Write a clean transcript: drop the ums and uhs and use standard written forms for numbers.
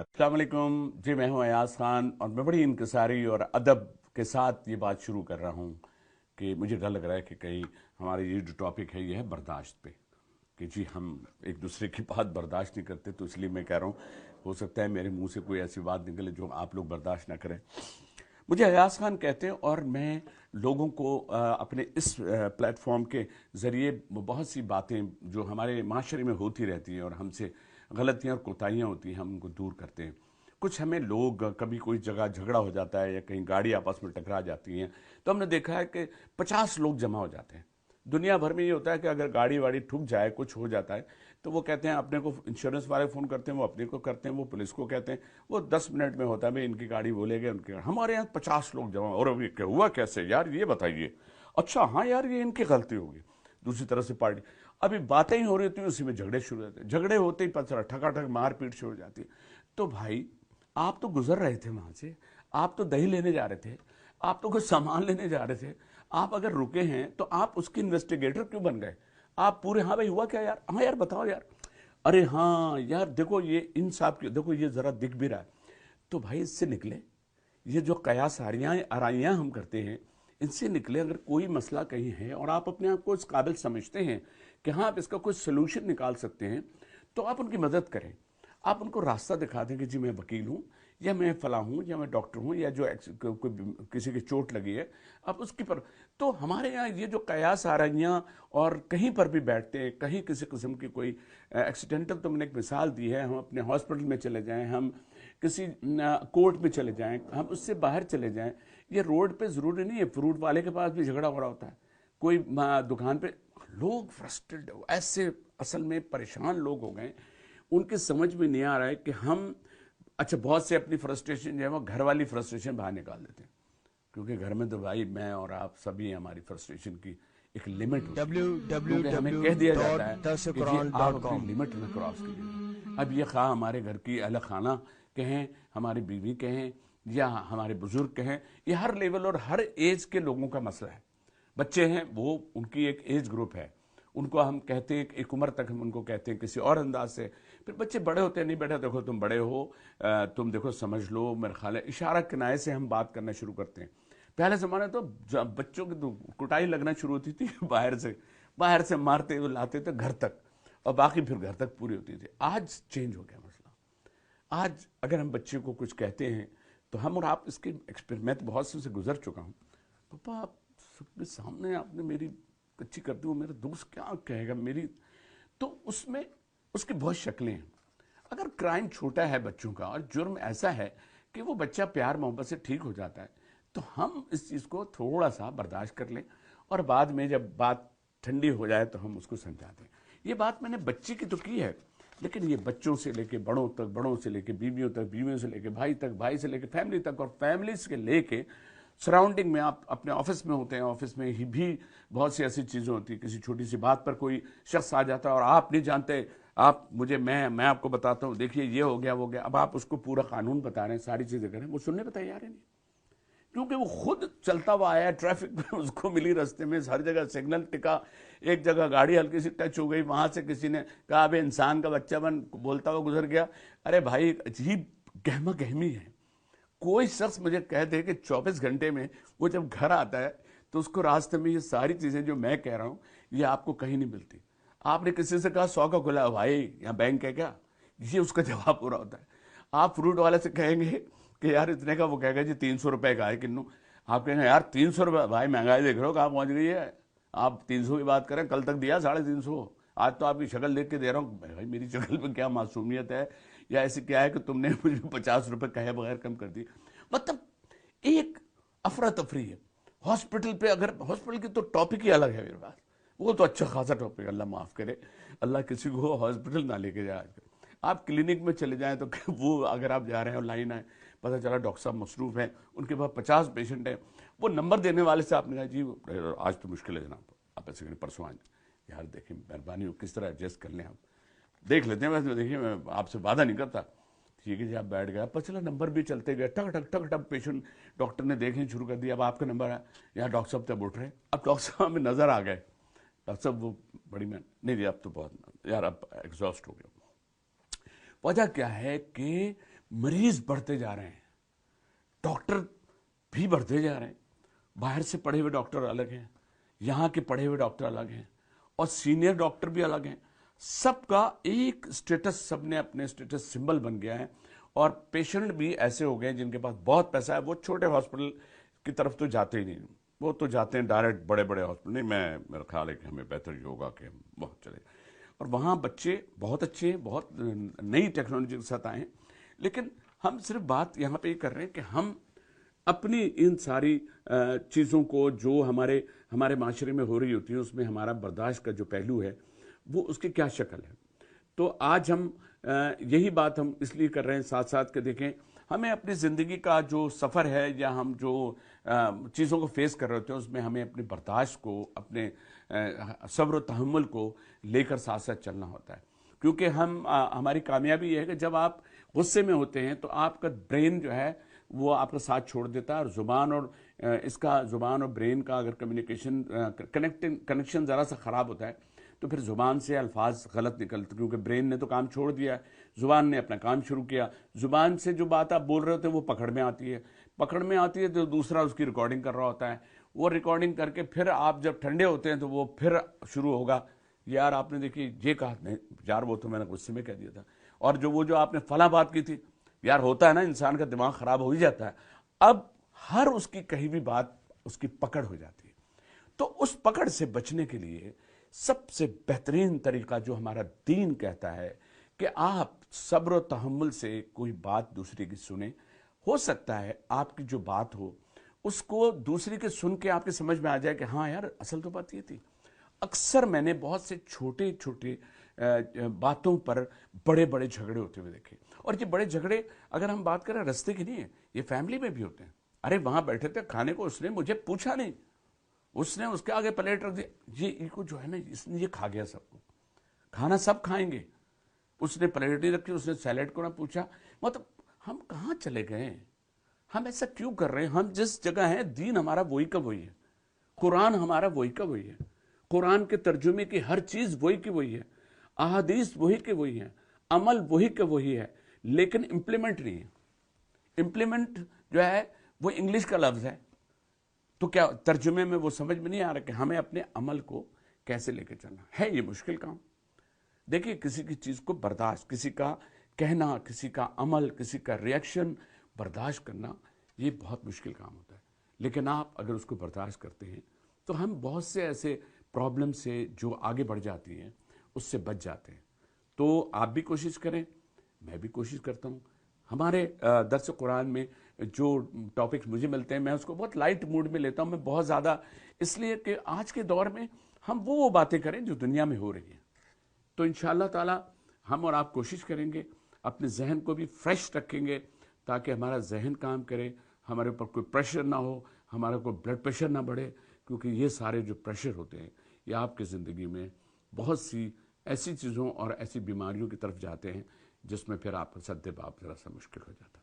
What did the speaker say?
अस्सलाम वालेकुम जी। मैं हूं अयाज खान और मैं बड़ी इनकिसारी और अदब के साथ ये बात शुरू कर रहा हूं कि मुझे डर लग रहा है कि कहीं हमारा ये जो टॉपिक है ये है बर्दाश्त पे, कि जी हम एक दूसरे की बात बर्दाश्त नहीं करते। तो इसलिए मैं कह रहा हूं, हो सकता है मेरे मुंह से कोई ऐसी बात निकले जो आप लोग बर्दाश्त ना करें। मुझे अयाज खान कहते हैं और मैं लोगों को अपने इस प्लेटफॉर्म के ज़रिए बहुत सी बातें जो हमारे माशरे में होती रहती हैं और हमसे गलतियां और कोताहियां होती हैं हम उनको दूर करते हैं। कुछ हमें लोग कभी कोई जगह झगड़ा हो जाता है या कहीं गाड़ी आपस में टकरा जाती हैं तो हमने देखा है कि 50 लोग जमा हो जाते हैं। दुनिया भर में ये होता है कि अगर गाड़ी वाड़ी ठुक जाए, कुछ हो जाता है, तो वो कहते हैं अपने को, इंश्योरेंस वाले फ़ोन करते हैं, वो अपने को करते हैं, वो पुलिस को कहते हैं, वो 10 मिनट में होता है भाई इनकी गाड़ी वो ले गए उनके। हमारे यहाँ 50 लोग जमा, और अभी क्या हुआ कैसे यार ये बताइए। अच्छा हाँ यार ये इनकी गलती होगी। दूसरी तरफ से पार्टी, अभी बातें ही हो रही होती हैं उसी में झगड़े शुरू होते हैं, झगड़े होते ही पता ठकाठक मारपीट शुरू हो जाती है। तो भाई आप तो गुजर रहे थे वहां से, आप तो दही लेने जा रहे थे, आप तो कुछ सामान लेने जा रहे थे, आप अगर रुके हैं तो आप उसके इन्वेस्टिगेटर क्यों बन गए? आप पूरे हाँ भाई हुआ क्या यार, हाँ यार बताओ यार, अरे हाँ यार देखो ये इंसाफ की, देखो ये जरा दिख भी रहा है। तो भाई इससे निकले, ये जो कयास आराइयाँ हम करते हैं इनसे निकले। अगर कोई मसला कहीं है और आप अपने आप को इस काबिल समझते हैं कि हाँ आप इसका कोई सोल्यूशन निकाल सकते हैं, तो आप उनकी मदद करें। आप उनको रास्ता दिखा दें कि जी मैं वकील हूँ या मैं फला हूँ या मैं डॉक्टर हूँ, या जो किसी की चोट लगी है आप उसकी पर। तो हमारे यहाँ ये जो कयास आराइयाँ और कहीं पर भी बैठते हैं, कहीं किसी किस्म की कोई एक्सीडेंटल, तो मैंने एक मिसाल दी है, हम अपने हॉस्पिटल में चले जाएं, हम किसी कोर्ट में चले जाएं, हम उससे बाहर चले जाएं, ये रोड पे ज़रूरी नहीं है, फ्रूट वाले के पास भी झगड़ा हो रहा होता है, कोई दुकान पे लोग फ्रस्ट्रेटेड ऐसे असल में परेशान लोग हो गए। उनके समझ में नहीं आ रहा है कि हम, अच्छा बहुत से अपनी फ्रस्ट्रेशन जो है वो घर वाली फ्रस्ट्रेशन बाहर निकाल देते हैं, क्योंकि घर में तो भाई मैं और आप सभी, हमारी फ्रस्ट्रेशन की एक लिमिट होती है, क्योंकि हमें कह दिया जाता है कि जी आप अपनी लिमिट में क्रॉस कीजिए। अब ये खा हमारे घर की अहल खाना कहें, हमारी बीवी कहें या हमारे बुजुर्ग कहें, ये हर लेवल और हर एज के लोगों का मसला है। बच्चे हैं वो उनकी एक एज ग्रुप है, उनको हम कहते हैं एक उम्र तक हम उनको कहते हैं किसी और अंदाज से, फिर बच्चे बड़े होते हैं, नहीं बेटा देखो तुम बड़े हो, तुम देखो समझ लो, मेरे ख्याल है इशारा किनाए से हम बात करना शुरू करते हैं। पहले ज़माने तो जब बच्चों की तो कुटाई लगना शुरू होती थी बाहर से मारते हुए लाते थे घर तक, और बाकी फिर घर तक पूरी होती थी। आज चेंज हो गया मसला। आज अगर हम बच्चे को कुछ कहते हैं तो हम, और आप इसके एक्सपेरिमेंट बहुत से गुजर चुका हूँ, पापा आप सबके सामने आपने मेरी अच्छी करती हूँ, मेरा दोस्त क्या कहेगा मेरी, तो उसमें उसकी बहुत शक्लें हैं। अगर क्राइम छोटा है बच्चों का और जुर्म ऐसा है कि वो बच्चा प्यार मोहब्बत से ठीक हो जाता है, तो हम इस चीज़ को थोड़ा सा बर्दाश्त कर लें और बाद में जब बात ठंडी हो जाए तो हम उसको समझा दें। ये बात मैंने बच्चे की तो की है, लेकिन ये बच्चों से लेके बड़ों तक, बड़ों से लेके बीवियों तक, बीवियों से लेके भाई तक, भाई से लेके फैमिली तक, और फैमिली से लेके सराउंडिंग में, आप अपने ऑफिस में होते हैं, ऑफिस में ही भी बहुत सी ऐसी चीज़ें होती हैं, किसी छोटी सी बात पर कोई शख्स आ जाता है और आप नहीं जानते, आप मुझे, मैं आपको बताता हूँ देखिए ये हो गया वो गया, अब आप उसको पूरा कानून बता रहे हैं, सारी चीज़ें करें, वो सुनने पर तैयार ही नहीं, क्योंकि वो खुद चलता हुआ आया ट्रैफिक में, उसको मिली रास्ते में हर जगह सिग्नल टिका, एक जगह गाड़ी हल्की सी टच हो गई, वहां से किसी ने कहा अबे इंसान का बच्चा बन, बोलता हुआ गुजर गया। अरे भाई अजीब गहमा गहमी है। कोई शख्स मुझे कह दे कि 24 घंटे में वो जब घर आता है तो उसको रास्ते में ये सारी चीज़ें जो मैं कह रहा हूँ ये आपको कहीं नहीं मिलती। आपने किसी से कहा 100 का खुला है भाई, यहाँ बैंक है क्या, ये उसका जवाब पूरा होता है। आप फ्रूट वाले से कहेंगे कि यार इतने का, वो कहेगा जी 300 रुपये का है किन्नू। आप कहेंगे यार 300 रुपये, भाई महंगाई देख रहे हो कहाँ पहुँच गई है, आप 300 की बात करें, कल तक दिया 350, आज तो आपकी शक्ल देख के दे रहा हूँ। भाई मेरी शक्ल में क्या मासूमियत है, या ऐसे क्या है कि तुमने मुझे 50 रुपये कहे बगैर कम कर दिए। मतलब एक अफरा तफरी है। हॉस्पिटल पे, अगर हॉस्पिटल की तो टॉपिक ही अलग है मेरे पास, वो तो अच्छा खासा टॉपिक, अल्लाह माफ़ करे, अल्लाह किसी को हॉस्पिटल ना लेके जाए आजकल। आप क्लिनिक में चले जाएं तो वो अगर आप जा रहे हैं और लाइन आए, पता चला डॉक्टर साहब मसरूफ़ हैं, उनके पास 50 पेशेंट हैं, वो नंबर देने वाले से आपने कहा जी आज तो मुश्किल है जनाब, आप ऐसे करें परसों आए। यार देखिए मेहरबानी हो, किस तरह एडजस्ट कर लें, हम देख लेते हैं, वैसे देखिए मैं आपसे वादा नहीं करता। ठीक है जी, आप बैठ गए, पता चला नंबर भी चलते गए, टक टक टक टक पेशेंट, डॉक्टर ने देखने शुरू कर दिया, अब आपका नंबर है, यहाँ डॉक्टर साहब तब उठ रहे, अब डॉक्टर साहब में नज़र आ गए, डॉक्टर साहब वो बड़ी मैं नहीं अब तो बहुत यार अब एग्जॉस्ट हो गया। वजह क्या है कि मरीज बढ़ते जा रहे हैं, डॉक्टर भी बढ़ते जा रहे हैं। बाहर से पढ़े हुए डॉक्टर अलग हैं, यहाँ के पढ़े हुए डॉक्टर अलग हैं, और सीनियर डॉक्टर भी अलग हैं। सबका एक स्टेटस, सबने अपने स्टेटस सिंबल बन गया है। और पेशेंट भी ऐसे हो गए जिनके पास बहुत पैसा है, वो छोटे हॉस्पिटल की तरफ तो जाते ही नहीं, वो तो जाते हैं डायरेक्ट बड़े बड़े हॉस्पिटल। नहीं, मेरा ख्याल है कि हमें बेहतर योगा के बहुत चले, और वहाँ बच्चे बहुत अच्छे, बहुत नई टेक्नोलॉजी के साथ आए हैं। लेकिन हम सिर्फ बात यहाँ पे ये कर रहे हैं कि हम अपनी इन सारी चीज़ों को जो हमारे माशरे में हो रही होती है, उसमें हमारा बर्दाश्त का जो पहलू है वो उसकी क्या शक्ल है। तो आज हम यही बात हम इसलिए कर रहे हैं साथ साथ के देखें, हमें अपनी ज़िंदगी का जो सफ़र है या हम जो चीज़ों को फेस कर रहे होते हैं, उसमें हमें अपने बर्दाश्त को, अपने सब्र व तहम्मुल को लेकर साथ साथ चलना होता है। क्योंकि हमारी कामयाबी ये है कि जब आप गुस्से में होते हैं तो आपका ब्रेन जो है वो आपका साथ छोड़ देता है, और ज़ुबान और ब्रेन का अगर कनेक्शन ज़रा सा ख़राब होता है तो फिर ज़ुबान से अल्फाज गलत निकलते, क्योंकि ब्रेन ने तो काम छोड़ दिया है, ज़ुबान ने अपना काम शुरू किया। ज़ुबान से जो बात आप बोल रहे होते हैं वो पकड़ में आती है तो दूसरा उसकी रिकॉर्डिंग कर रहा होता है, वो रिकॉर्डिंग करके फिर आप जब ठंडे होते हैं तो वो फिर शुरू होगा, यार आपने देखिए ये कहा, नहीं यार वो तो मैंने गुस्से में कह दिया था, और जो आपने फला बात की थी, यार होता है ना, इंसान का दिमाग खराब हो ही जाता है। अब हर उसकी कही भी बात उसकी पकड़ हो जाती है। तो उस पकड़ से बचने के लिए सबसे बेहतरीन तरीका जो हमारा दीन कहता है कि आप सब्र और तहम्मुल से कोई बात दूसरे की सुने। हो सकता है आपकी जो बात हो उसको दूसरे के सुन के आपके समझ में आ जाए कि हाँ यार, असल तो बात ये थी। अक्सर मैंने बहुत से छोटे छोटे बातों पर बड़े बड़े झगड़े होते हुए देखे, और ये बड़े झगड़े अगर हम बात करें रास्ते की नहीं है, ये फैमिली में भी होते हैं। अरे वहां बैठे थे खाने को, उसने मुझे पूछा नहीं, उसने उसके आगे प्लेट रख दिया, ये इनको जो है ना, इसने ये खा गया सबको, खाना सब खाएंगे, उसने प्लेट नहीं रखी, उसने सैलेड को ना पूछा। मतलब हम कहाँ चले गए, हम ऐसा क्यों कर रहे हैं? हम जिस जगह हैं, दीन हमारा वही का वही है, कुरान हमारा वही का वही है, कुरान के तर्जुमे की हर चीज वही की वही है, अहादीस वही के वही है, अमल वही का वही है, लेकिन इम्प्लीमेंट नहीं है। इम्प्लीमेंट जो है वो इंग्लिश का लफ्ज है, तो क्या तर्जुमे में वो समझ में नहीं आ रहा कि हमें अपने अमल को कैसे लेके चलना है। ये मुश्किल काम। देखिए, किसी की चीज को बर्दाश्त, किसी का कहना, किसी का अमल, किसी का रिएक्शन बर्दाश्त करना, ये बहुत मुश्किल काम होता है। लेकिन आप अगर उसको बर्दाश्त करते हैं तो हम बहुत से ऐसे प्रॉब्लम से जो आगे बढ़ जाती हैं उससे बच जाते हैं। तो आप भी कोशिश करें, मैं भी कोशिश करता हूँ। हमारे दर्स कुरान में जो टॉपिक्स मुझे मिलते हैं, मैं उसको बहुत लाइट मूड में लेता हूँ। मैं बहुत ज़्यादा इसलिए कि आज के दौर में हम वो बातें करें जो दुनिया में हो रही हैं। तो इंशाअल्लाह ताला हम और आप कोशिश करेंगे, अपने जहन को भी फ्रेश रखेंगे ताकि हमारा जहन काम करे, हमारे ऊपर कोई प्रेशर ना हो, हमारा कोई ब्लड प्रेशर ना बढ़े। क्योंकि ये सारे जो प्रेशर होते हैं ये आपकी ज़िंदगी में बहुत सी ऐसी चीज़ों और ऐसी बीमारियों की तरफ जाते हैं जिसमें फिर आपका सद्देबाप ज़रा सा मुश्किल हो जाता है।